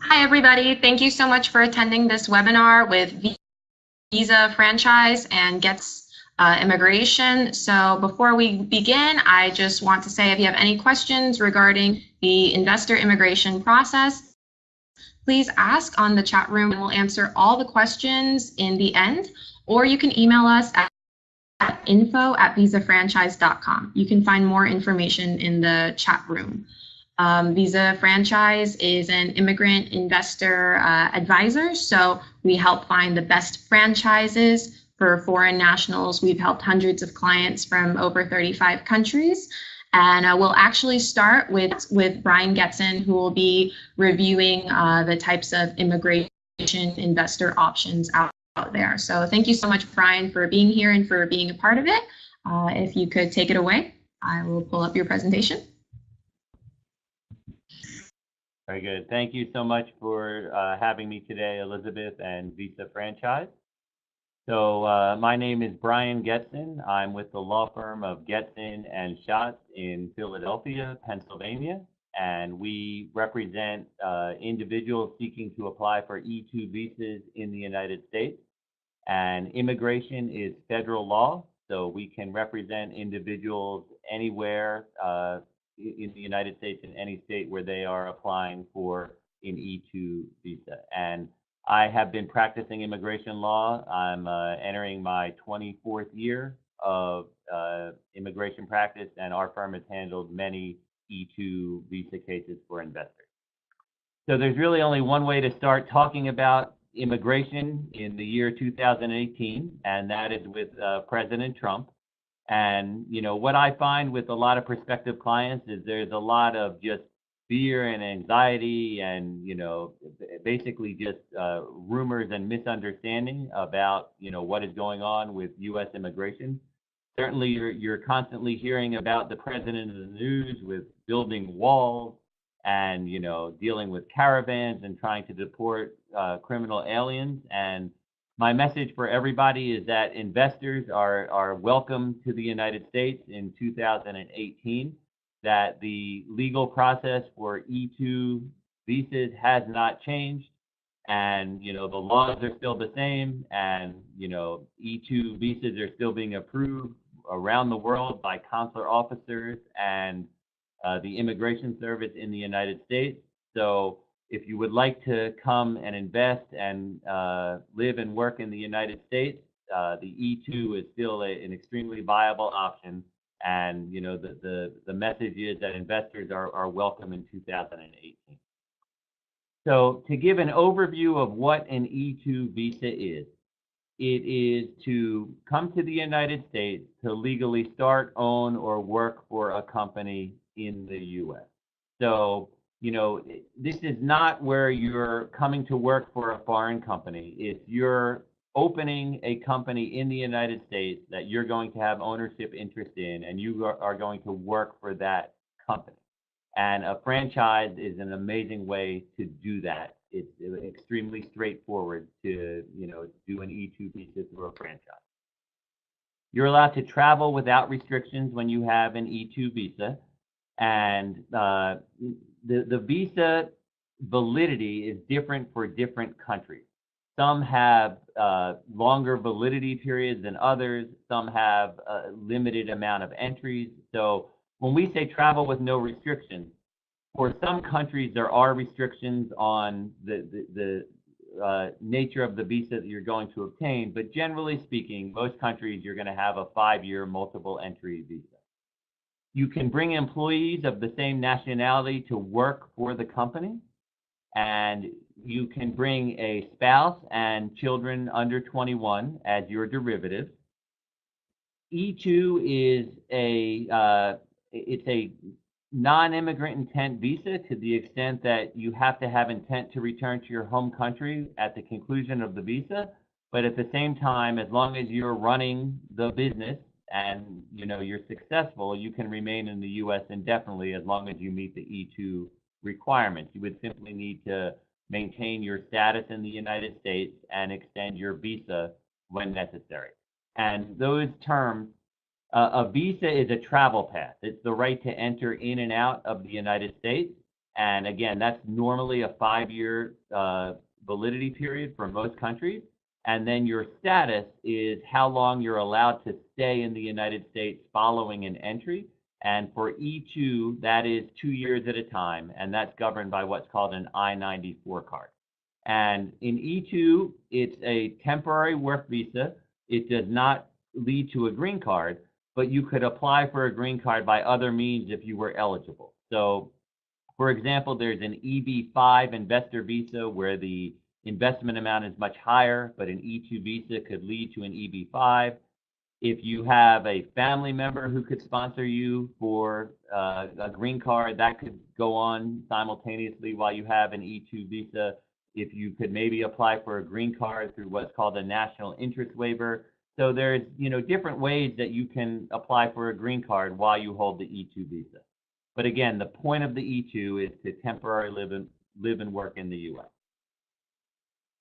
Hi, everybody. Thank you so much for attending this webinar with Visa Franchise and Getson Immigration. So before we begin, I just want to say if you have any questions regarding the investor immigration process, please ask on the chat room and we'll answer all the questions in the end, or you can email us at info@visafranchise.com. You can find more information in the chat room. Visa Franchise is an immigrant investor advisor, so we help find the best franchises for foreign nationals. We've helped hundreds of clients from over 35 countries. And we'll actually start with Brian Getson, who will be reviewing the types of immigration investor options out there. So thank you so much, Brian, for being here and for being a part of it. If you could take it away, I will pull up your presentation. Very good. Thank you so much for having me today, Elizabeth and Visa Franchise. So my name is Brian Getson. I'm with the law firm of Getson Schatz in Philadelphia, Pennsylvania, and we represent individuals seeking to apply for E-2 visas in the United States. And immigration is federal law, so we can represent individuals anywhere in the United States, in any state where they are applying for an E-2 visa. And I have been practicing immigration law. I'm entering my 24th year of immigration practice, and our firm has handled many E-2 visa cases for investors. So there's really only one way to start talking about immigration in the year 2018, and that is with President Trump. And, you know, what I find with a lot of prospective clients is there's a lot of just fear and anxiety and, you know, basically just rumors and misunderstanding about, you know, what is going on with U.S. immigration. Certainly, you're constantly hearing about the president in the news with building walls and, you know, dealing with caravans and trying to deport criminal aliens. And my message for everybody is that investors are welcome to the United States in 2018, that the legal process for E-2 visas has not changed, and, you know, the laws are still the same, and, you know, E-2 visas are still being approved around the world by consular officers and the Immigration Service in the United States. So if you would like to come and invest and live and work in the United States, the E-2 is still an extremely viable option. And, you know, the message is that investors are welcome in 2018. So to give an overview of what an E-2 visa is, it is to come to the United States to legally start, own, or work for a company in the U.S. So, you know, this is not where you're coming to work for a foreign company. It's you're opening a company in the United States that you're going to have ownership interest in, and you are going to work for that company. And a franchise is an amazing way to do that. It's extremely straightforward to, you know, do an E-2 visa through a franchise. You're allowed to travel without restrictions when you have an E-2 visa. And the visa validity is different for different countries. Some have longer validity periods than others. Some have a limited amount of entries. So when we say travel with no restrictions, for some countries there are restrictions on the nature of the visa that you're going to obtain. But generally speaking, most countries you're going to have a 5-year multiple entry visa. You can bring employees of the same nationality to work for the company, and you can bring a spouse and children under 21 as your derivative. E-2 is it's a non-immigrant intent visa to the extent that you have to have intent to return to your home country at the conclusion of the visa, but at the same time, as long as you're running the business and, you know, you're successful, you can remain in the U.S. indefinitely as long as you meet the E-2 requirements. You would simply need to maintain your status in the United States and extend your visa when necessary. And those terms, a visa is a travel pass. It's the right to enter in and out of the United States. And again, that's normally a 5-year validity period for most countries. And then your status is how long you're allowed to stay in the United States following an entry. And for E-2, that is 2 years at a time, and that's governed by what's called an I-94 card. And in E-2, it's a temporary work visa. It does not lead to a green card, but you could apply for a green card by other means if you were eligible. So, for example, there's an EB-5 investor visa where the investment amount is much higher, but an E-2 visa could lead to an EB-5. If you have a family member who could sponsor you for a green card, that could go on simultaneously while you have an E-2 visa. If you could maybe apply for a green card through what's called a national interest waiver. So there's, different ways that you can apply for a green card while you hold the E-2 visa. But again, the point of the E-2 is to temporarily live and work in the U.S.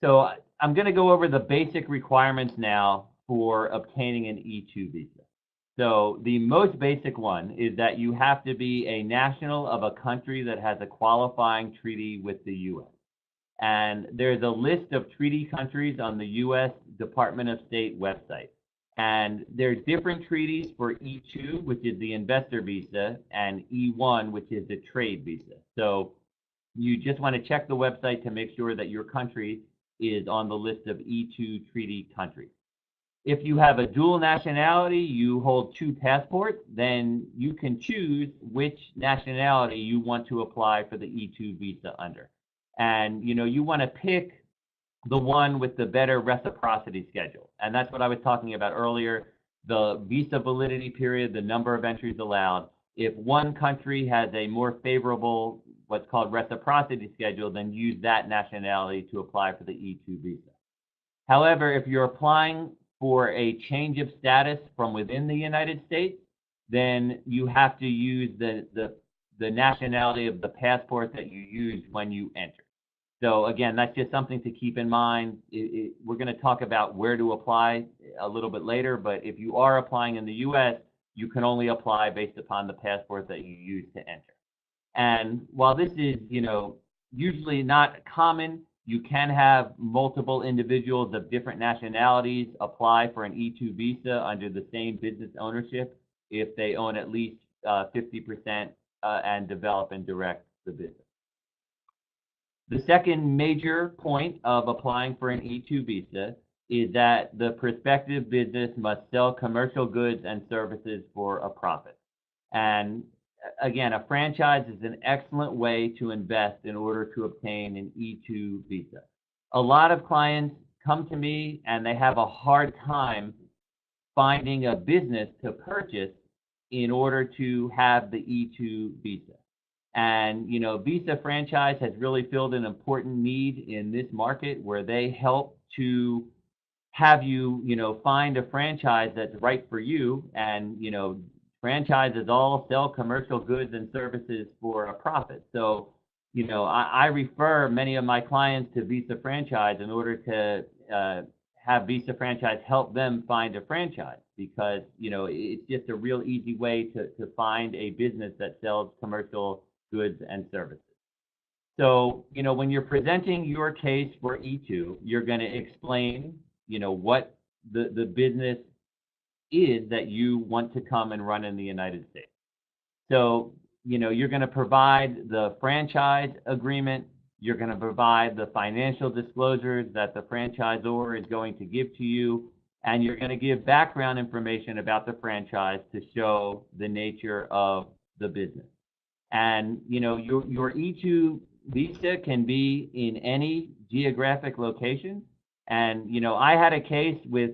So I'm going to go over the basic requirements now for obtaining an E-2 visa. So the most basic one is that you have to be a national of a country that has a qualifying treaty with the U.S. And there's a list of treaty countries on the U.S. Department of State website. And there's different treaties for E-2, which is the investor visa, and E-1, which is the trade visa. So you just want to check the website to make sure that your country is on the list of E-2 treaty countries. If you have a dual nationality, you hold 2 passports, then you can choose which nationality you want to apply for the E-2 visa under. And, you want to pick the one with the better reciprocity schedule. And that's what I was talking about earlier, the visa validity period, the number of entries allowed. If one country has a more favorable, what's called reciprocity schedule, then use that nationality to apply for the E-2 visa. However, if you're applying for a change of status from within the United States, then you have to use the nationality of the passport that you used when you entered. So again, that's just something to keep in mind. We're going to talk about where to apply a little bit later, but if you are applying in the U.S., you can only apply based upon the passport that you use to enter. And while this is, usually not common, you can have multiple individuals of different nationalities apply for an E-2 visa under the same business ownership if they own at least 50% and develop and direct the business. The second major point of applying for an E-2 visa is that the prospective business must sell commercial goods and services for a profit. And again, a franchise is an excellent way to invest in order to obtain an E-2 visa. A lot of clients come to me and they have a hard time finding a business to purchase in order to have the E-2 visa. And, Visa franchise has really filled an important need in this market where they help to have you, find a franchise that's right for you. And, franchises all sell commercial goods and services for a profit. So, I refer many of my clients to Visa franchise in order to have Visa franchise help them find a franchise because, it's just a real easy way to find a business that sells commercial goods and services. So, when you're presenting your case for E-2, you're going to explain, what the business is that you want to come and run in the United States. So, you're going to provide the franchise agreement, you're going to provide the financial disclosures that the franchisor is going to give to you, and you're going to give background information about the franchise to show the nature of the business. And, your E-2 visa can be in any geographic location. And, I had a case with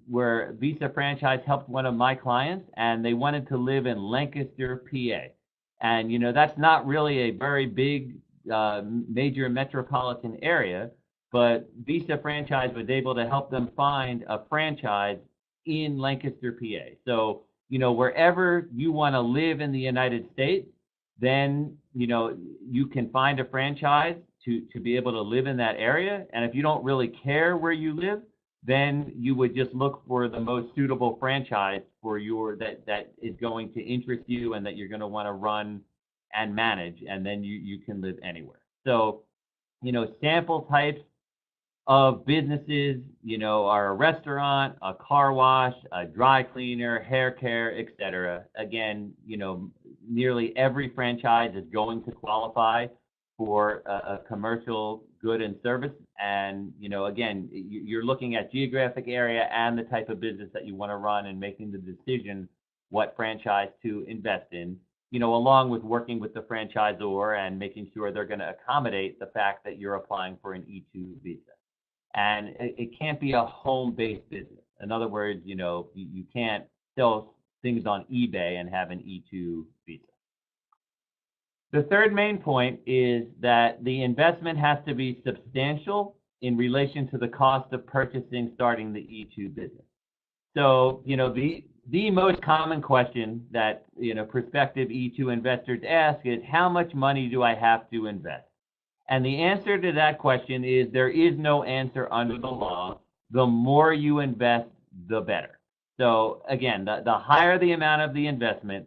where Visa franchise helped one of my clients, and they wanted to live in Lancaster, PA. And, that's not really a very big major metropolitan area, but Visa franchise was able to help them find a franchise in Lancaster, PA. So, wherever you want to live in the United States, then, you can find a franchise to be able to live in that area. And if you don't really care where you live, then you would just look for the most suitable franchise for that is going to interest you and that you're going to want to run and manage, and then you can live anywhere. So, sample types of businesses, are a restaurant, a car wash, a dry cleaner, hair care, etc. Again, nearly every franchise is going to qualify for a commercial good and service. And, again, you're looking at geographic area and the type of business that you want to run and making the decision what franchise to invest in, along with working with the franchisor and making sure they're going to accommodate the fact that you're applying for an E-2 visa. And it can't be a home-based business. In other words, you can't sell things on eBay and have an E-2 visa. The third main point is that the investment has to be substantial in relation to the cost of purchasing starting the E-2 business. So, the most common question that, prospective E-2 investors ask is, how much money do I have to invest? And the answer to that question is there is no answer under the law. The more you invest, the better. So again, the higher the amount of the investment,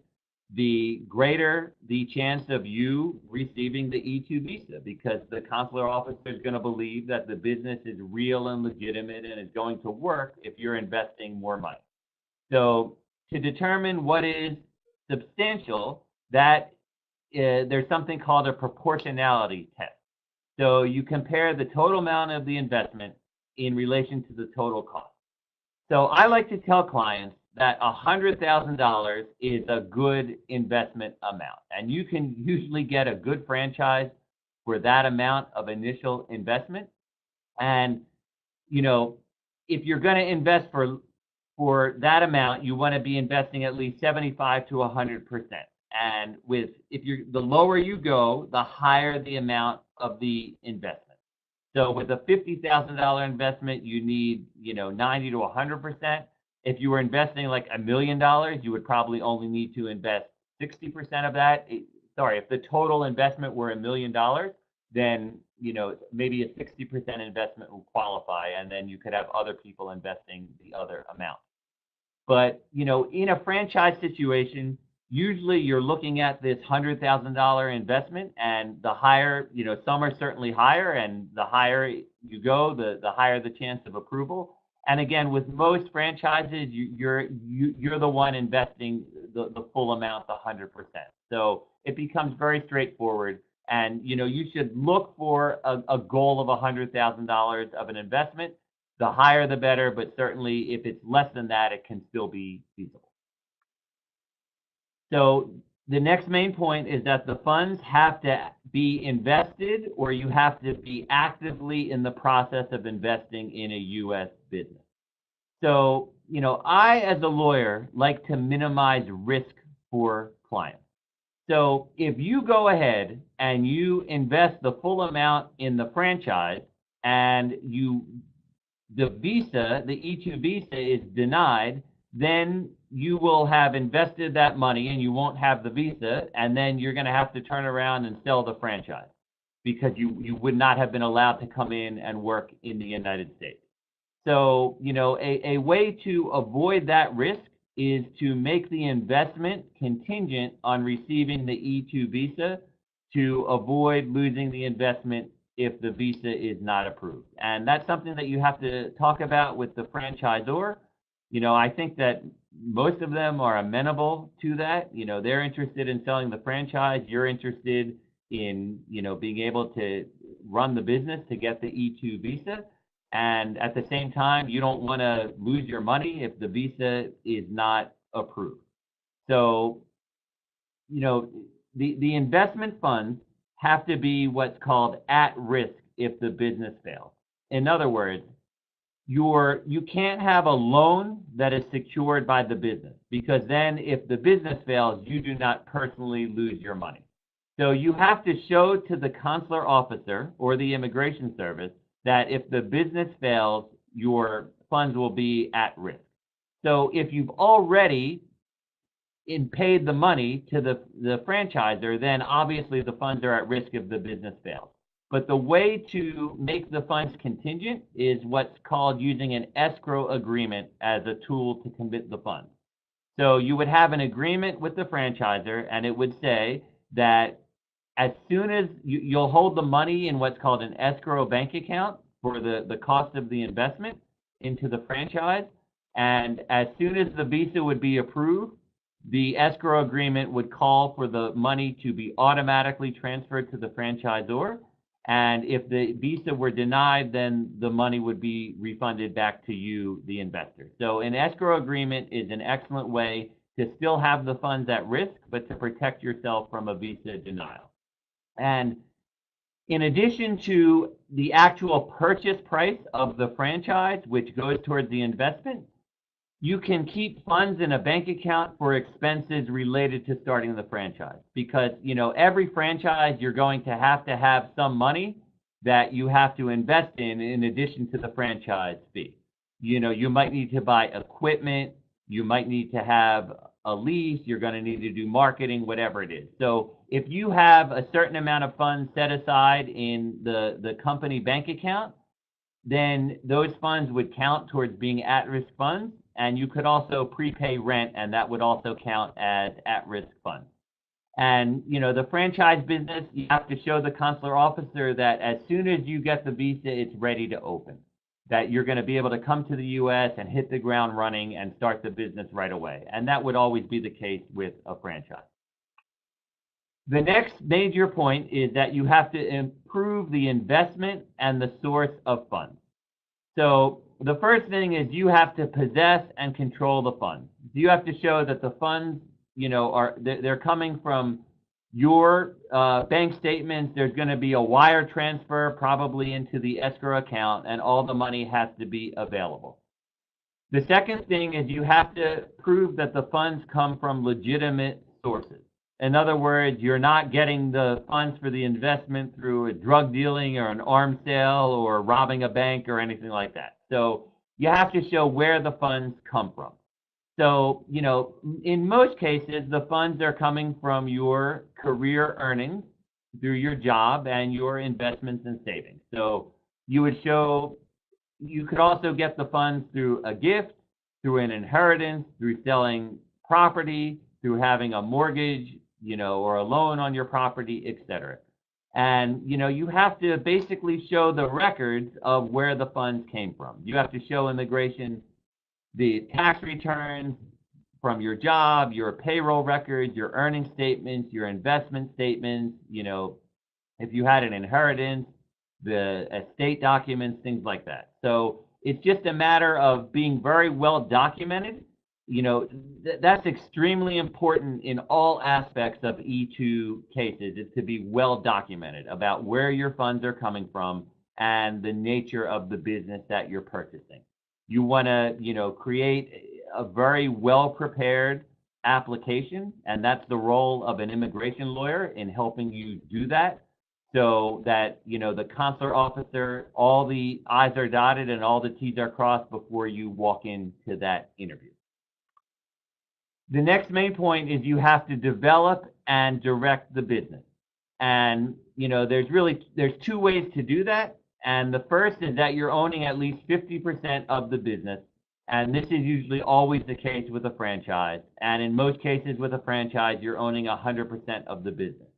the greater the chance of you receiving the E-2 visa, because the consular officer is going to believe that the business is real and legitimate and is going to work if you're investing more money. So to determine what is substantial, there's something called a proportionality test. So you compare the total amount of the investment in relation to the total cost. So I like to tell clients that $100,000 is a good investment amount. And you can usually get a good franchise for that amount of initial investment. And, if you're going to invest for that amount, you want to be investing at least 75 to 100%. And the lower you go, the higher the amount of the investment. So with a $50,000 investment, you need, 90 to 100%. If you were investing like $1 million, you would probably only need to invest 60% of that. If the total investment were $1 million, then, maybe a 60% investment will qualify, and then you could have other people investing the other amount. But, in a franchise situation, usually you're looking at this $100,000 investment, and the higher, some are certainly higher, and the higher you go, the higher the chance of approval. And again, with most franchises, you're the one investing the full amount, the 100%. So it becomes very straightforward. And, you should look for a goal of $100,000 of an investment. The higher, the better, but certainly if it's less than that, it can still be feasible. So the next main point is that the funds have to be invested, or you have to be actively in the process of investing in a U.S. business. So, I, as a lawyer, like to minimize risk for clients. So if you go ahead and you invest the full amount in the franchise, and the visa, the E-2 visa, is denied, then you will have invested that money and you won't have the visa, and then you're going to have to turn around and sell the franchise because you would not have been allowed to come in and work in the United States. So, a way to avoid that risk is to make the investment contingent on receiving the E-2 visa to avoid losing the investment if the visa is not approved. And that's something that you have to talk about with the franchisor. I think that most of them are amenable to that. They're interested in selling the franchise. You're interested in, being able to run the business to get the E-2 visa. And at the same time, you don't want to lose your money if the visa is not approved. So, the investment funds have to be what's called at risk if the business fails. In other words, you can't have a loan that is secured by the business, because then if the business fails, you do not personally lose your money. So you have to show to the consular officer or the immigration service that if the business fails, your funds will be at risk. So if you've already paid the money to the franchisor, then obviously the funds are at risk if the business fails. But the way to make the funds contingent is what's called using an escrow agreement as a tool to commit the funds. So you would have an agreement with the franchisor, and it would say, that as soon as you'll hold the money in what's called an escrow bank account for the cost of the investment into the franchise, and as soon as the visa would be approved, the escrow agreement would call for the money to be automatically transferred to the franchisor. And if the visa were denied, then the money would be refunded back to you, the investor. So an escrow agreement is an excellent way to still have the funds at risk, but to protect yourself from a visa denial. And in addition to the actual purchase price of the franchise, which goes towards the investment, you can keep funds in a bank account for expenses related to starting the franchise. Because, every franchise, you're going to have some money that you have to invest in addition to the franchise fee. You might need to buy equipment, you might need to have a lease, you're going to need to do marketing, whatever it is. So if you have a certain amount of funds set aside in the company bank account, then those funds would count towards being at-risk funds, and you could also prepay rent, and that would also count as at-risk funds. And, the franchise business, you have to show the consular officer that as soon as you get the visa, it's ready to open, that you're going to be able to come to the U.S. and hit the ground running and start the business right away. And that would always be the case with a franchise. The next major point is that you have to improve the investment and the source of funds. So the first thing is you have to possess and control the funds. You have to show that the funds, they're coming from your bank statements. There's going to be a wire transfer probably into the escrow account, and all the money has to be available. The second thing is you have to prove that the funds come from legitimate sources. In other words, you're not getting the funds for the investment through a drug dealing or an arms sale or robbing a bank or anything like that. So you have to show where the funds come from. So, in most cases, the funds are coming from your career earnings through your job and your investments and savings. So you could also get the funds through a gift, through an inheritance, through selling property, through having a mortgage, or a loan on your property, etc. And, you have to basically show the records of where the funds came from. You have to show immigration the tax returns from your job, your payroll records, your earning statements, your investment statements, if you had an inheritance, the estate documents, things like that. So it's just a matter of being very well documented. That's extremely important in all aspects of E-2 cases, is to be well documented about where your funds are coming from and the nature of the business that you're purchasing. You want to, create a very well-prepared application, and that's the role of an immigration lawyer in helping you do that, so that, the consular officer, all the I's are dotted and all the T's are crossed before you walk into that interview. The next main point is you have to develop and direct the business. And, there's two ways to do that. And the first is that you're owning at least 50% of the business. And this is usually always the case with a franchise. And in most cases with a franchise, you're owning 100% of the business.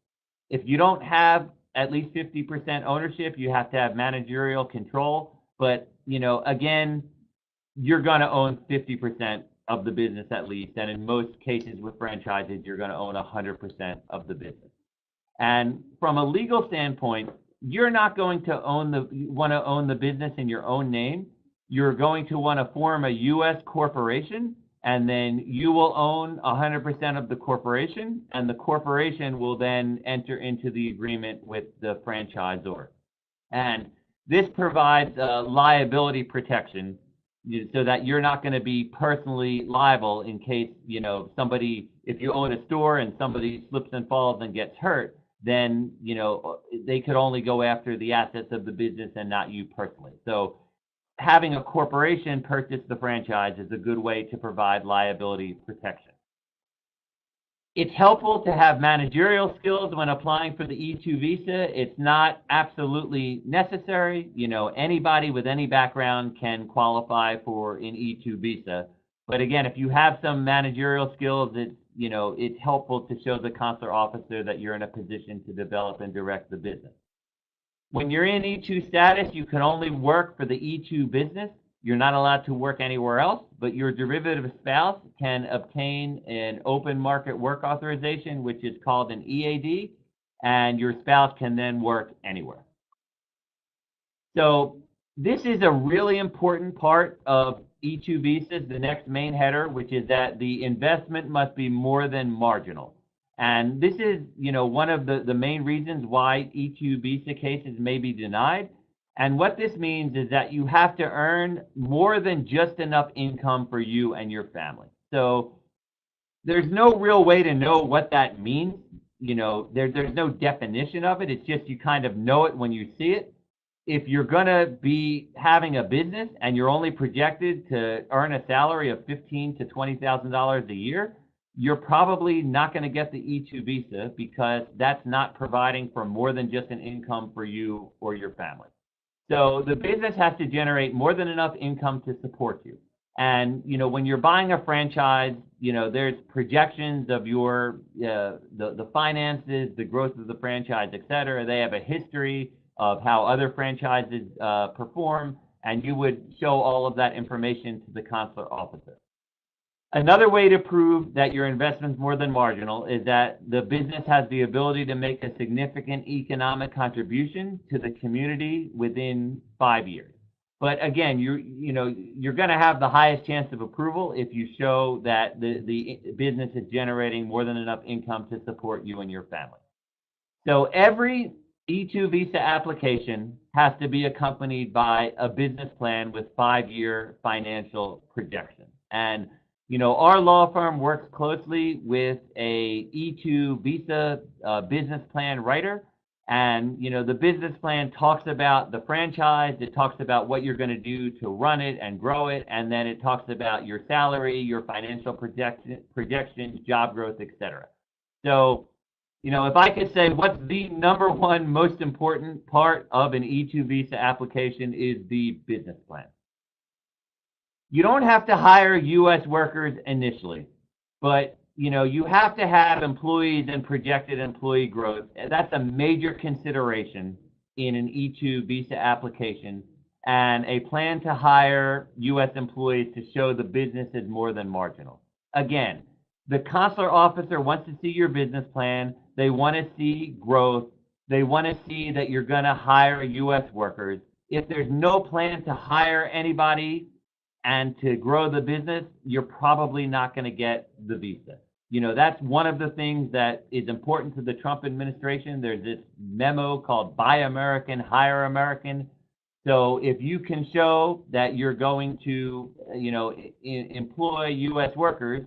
If you don't have at least 50% ownership, you have to have managerial control. But, again, you're going to own 50% of the business at least. And in most cases with franchises, you're going to own 100% of the business. And from a legal standpoint, you're not going to want to own the business in your own name. You're going to want to form a U.S. corporation, and then you will own 100% of the corporation, and the corporation will then enter into the agreement with the franchisor. And this provides liability protection, so that you're not going to be personally liable in case, if you own a store and somebody slips and falls and gets hurt, then, they could only go after the assets of the business and not you personally. So having a corporation purchase the franchise is a good way to provide liability protection. It's helpful to have managerial skills when applying for the E-2 visa. It's not absolutely necessary. Anybody with any background can qualify for an E-2 visa. But again, if you have some managerial skills, it's, it's helpful to show the consular officer that you're in a position to develop and direct the business. When you're in E-2 status, you can only work for the E-2 business. You're not allowed to work anywhere else, but your derivative spouse can obtain an open market work authorization, which is called an EAD, and your spouse can then work anywhere. So this is a really important part of E-2 visas, the next main header, which is that the investment must be more than marginal. And this is, one of the main reasons why E-2 visa cases may be denied. And what this means is that you have to earn more than just enough income for you and your family. So there's no real way to know what that means. There's no definition of it. It's just you kind of know it when you see it. If you're going to be having a business and you're only projected to earn a salary of $15,000 to $20,000 a year, you're probably not going to get the E-2 visa because that's not providing for more than just an income for you or your family. So the business has to generate more than enough income to support you. And, when you're buying a franchise, there's projections of your, the finances, the growth of the franchise, et cetera. They have a history of how other franchises perform, and you would show all of that information to the consular officer. Another way to prove that your investment is more than marginal is that the business has the ability to make a significant economic contribution to the community within 5 years. But again, you're going to have the highest chance of approval if you show that the business is generating more than enough income to support you and your family. So every E-2 visa application has to be accompanied by a business plan with 5-year financial projections. And our law firm works closely with a E-2 visa business plan writer. And, the business plan talks about the franchise. It talks about what you're going to do to run it and grow it. And then it talks about your salary, your financial projections, job growth, et cetera. So, if I could say what's the number one most important part of an E-2 visa application is the business plan. You don't have to hire U.S. workers initially, but you have to have employees and projected employee growth. That's a major consideration in an E-2 visa application, and a plan to hire U.S. employees to show the business is more than marginal. Again, the consular officer wants to see your business plan. They want to see growth. They want to see that you're going to hire U.S. workers. If there's no plan to hire anybody and to grow the business, you're probably not going to get the visa. That's one of the things that is important to the Trump administration. There's this memo called Buy American, Hire American. So if you can show that you're going to, employ U.S. workers,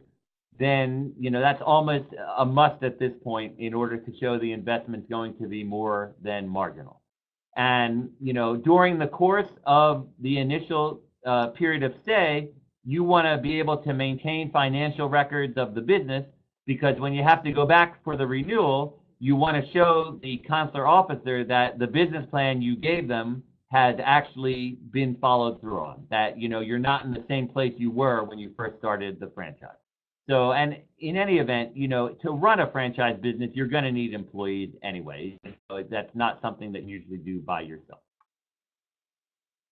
then, that's almost a must at this point in order to show the investment's going to be more than marginal. And, during the course of the initial period of stay, you want to be able to maintain financial records of the business, because when you have to go back for the renewal, you want to show the consular officer that the business plan you gave them has actually been followed through on, that, you're not in the same place you were when you first started the franchise. So, and in any event, to run a franchise business, you're going to need employees anyway. So that's not something that you usually do by yourself.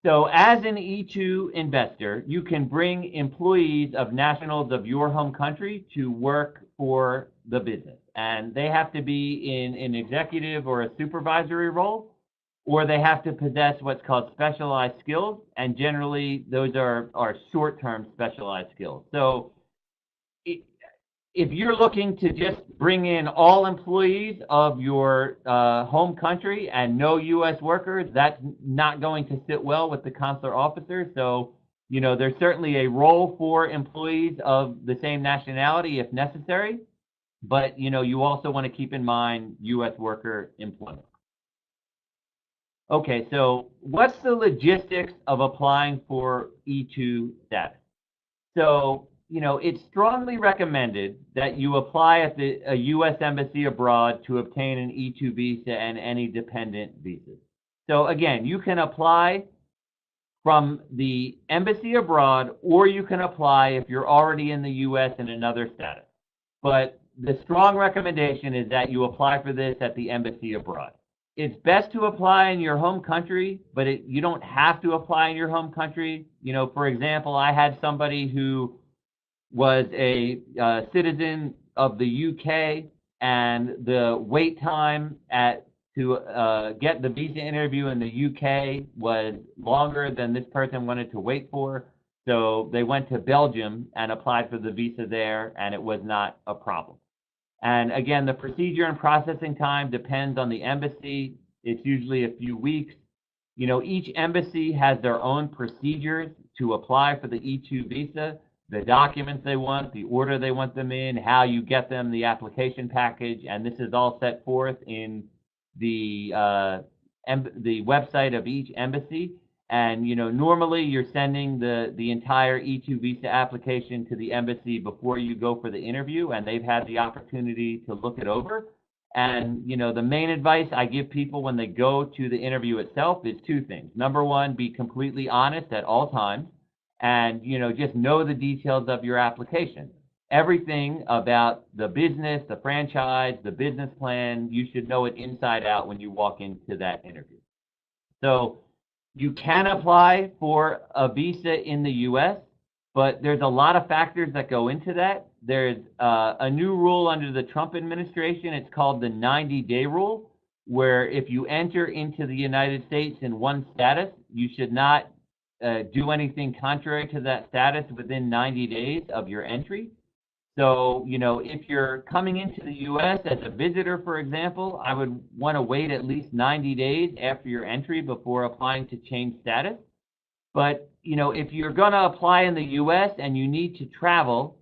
So as an E-2 investor, you can bring employees of nationals of your home country to work for the business. And they have to be in an executive or a supervisory role, or they have to possess what's called specialized skills. And generally, those are short-term specialized skills. So if you're looking to just bring in all employees of your home country and no U.S. workers, that's not going to sit well with the consular officer. So, there's certainly a role for employees of the same nationality if necessary, but, you also want to keep in mind U.S. worker employment. Okay, so what's the logistics of applying for E-2 status? So, it's strongly recommended that you apply at a U.S. embassy abroad to obtain an E-2 visa and any dependent visas. So again, you can apply from the embassy abroad, or you can apply if you're already in the U.S. in another status. but the strong recommendation is that you apply for this at the embassy abroad. It's best to apply in your home country, but you don't have to apply in your home country. You know, for example, I had somebody who was a citizen of the UK, and the wait time to get the visa interview in the UK was longer than this person wanted to wait for. So they went to Belgium and applied for the visa there, and it was not a problem. And again, the procedure and processing time depends on the embassy. It's usually a few weeks. You know, each embassy has their own procedures to apply for the E-2 visa, the documents they want, the order they want them in, how you get them, the application package, and this is all set forth in the website of each embassy. And, you know, normally you're sending the entire E-2 visa application to the embassy before you go for the interview, and they've had the opportunity to look it over. And, you know, the main advice I give people when they go to the interview itself is two things. Number one, be completely honest at all times, and, you know, just know the details of your application. Everything about the business, the franchise, the business plan, you should know it inside out when you walk into that interview. So you can apply for a visa in the US, but there's a lot of factors that go into that. There's a new rule under the Trump administration. It's called the 90-day rule, where if you enter into the United States in one status, you should not do anything contrary to that status within 90 days of your entry. So, you know, if you're coming into the U.S. as a visitor, for example, I would want to wait at least 90 days after your entry before applying to change status. But, you know, if you're going to apply in the U.S. and you need to travel,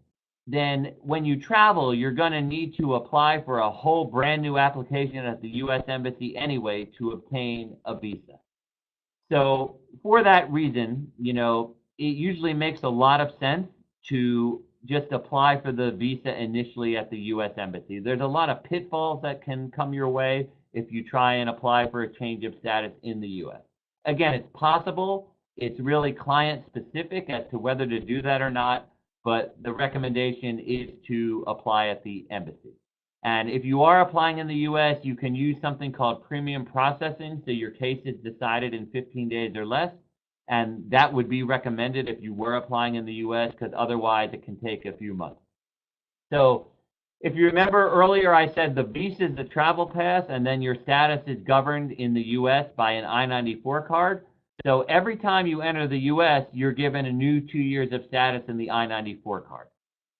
then when you travel, you're going to need to apply for a whole brand new application at the U.S. Embassy anyway to obtain a visa. So for that reason, you know, it usually makes a lot of sense to just apply for the visa initially at the U.S. Embassy. There's a lot of pitfalls that can come your way if you try and apply for a change of status in the U.S. Again, it's possible. It's really client specific as to whether to do that or not, but the recommendation is to apply at the embassy. And if you are applying in the U.S., you can use something called premium processing, so your case is decided in 15 days or less. And that would be recommended if you were applying in the U.S., because otherwise it can take a few months. So if you remember earlier, I said the visa is the travel pass, and then your status is governed in the U.S. by an I-94 card. So every time you enter the U.S., you're given a new 2 years of status in the I-94 card.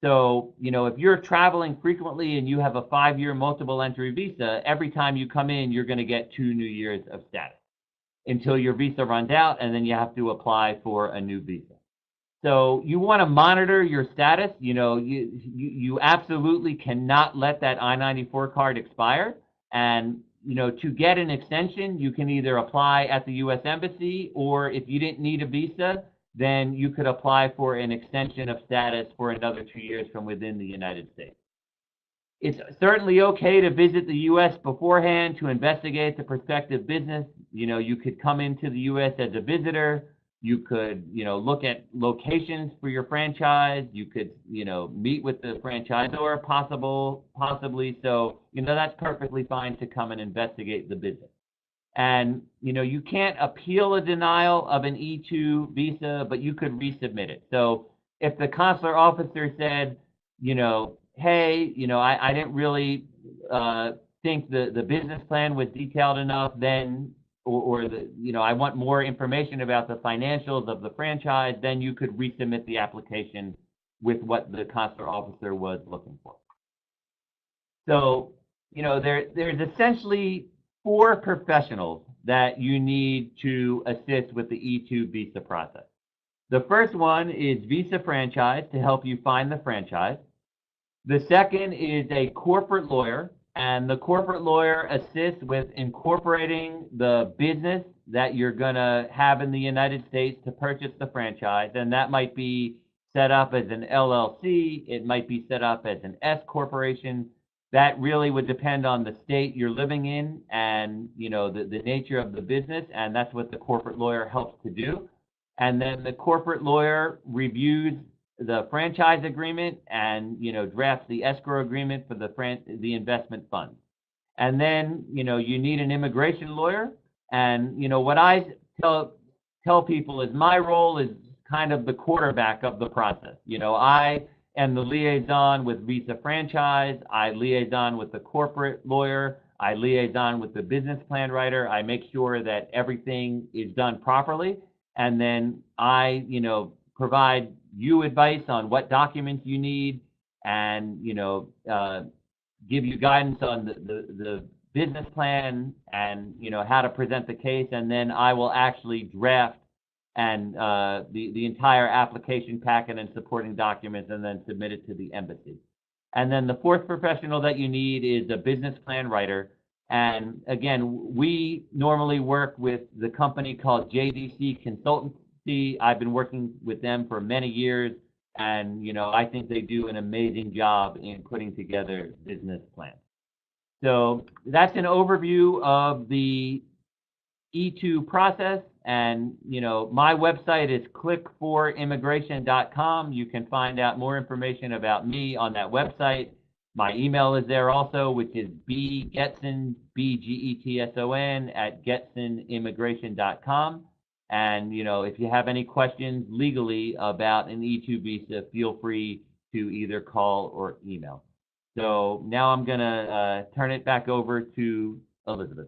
So, you know, if you're traveling frequently and you have a 5-year multiple entry visa, every time you come in, you're going to get 2 new years of status until your visa runs out, and then you have to apply for a new visa. So you want to monitor your status. You know, you absolutely cannot let that I-94 card expire. And, you know, to get an extension, you can either apply at the U.S. Embassy, or if you didn't need a visa, then you could apply for an extension of status for another 2 years from within the United States. It's certainly okay to visit the U.S. beforehand to investigate the prospective business. You know, you could come into the U.S. as a visitor. You could, you know, look at locations for your franchise. You could, you know, meet with the franchisor possibly. So, you know, that's perfectly fine to come and investigate the business. And, you know, you can't appeal a denial of an E-2 visa, but you could resubmit it. So if the consular officer said, you know, hey, you know, I didn't really think the business plan was detailed enough, then, or the, you know, I want more information about the financials of the franchise, then you could resubmit the application with what the consular officer was looking for. So, you know, there's essentially 4 professionals that you need to assist with the E-2 visa process. The first one is Visa Franchise, to help you find the franchise. The second is a corporate lawyer, and the corporate lawyer assists with incorporating the business that you're going to have in the United States to purchase the franchise, and that might be set up as an LLC, it might be set up as an S corporation. That really would depend on the state you're living in and, you know, the nature of the business, and that's what the corporate lawyer helps to do. And then the corporate lawyer reviews the franchise agreement and, drafts the escrow agreement for the investment fund. And then, you need an immigration lawyer. And, what I tell people is my role is kind of the quarterback of the process. I am the liaison with Visa Franchise. I liaison with the corporate lawyer. I liaison with the business plan writer. I make sure that everything is done properly. And then I, provide you advice on what documents you need and, give you guidance on the business plan and, how to present the case. And then I will actually draft and the entire application packet and supporting documents and then submit it to the embassy. And then the fourth professional that you need is a business plan writer. And again, we normally work with the company called JDC Consultancy. I've been working with them for many years, and I think they do an amazing job in putting together business plans. So that's an overview of the E-2 process. And, my website is click4immigration.com. You can find out more information about me on that website. My email is there also, which is bgetson, B-G-E-T-S-O-N, @getsonimmigration.com. And, if you have any questions legally about an E-2 visa, feel free to either call or email. So now I'm going to turn it back over to Elizabeth.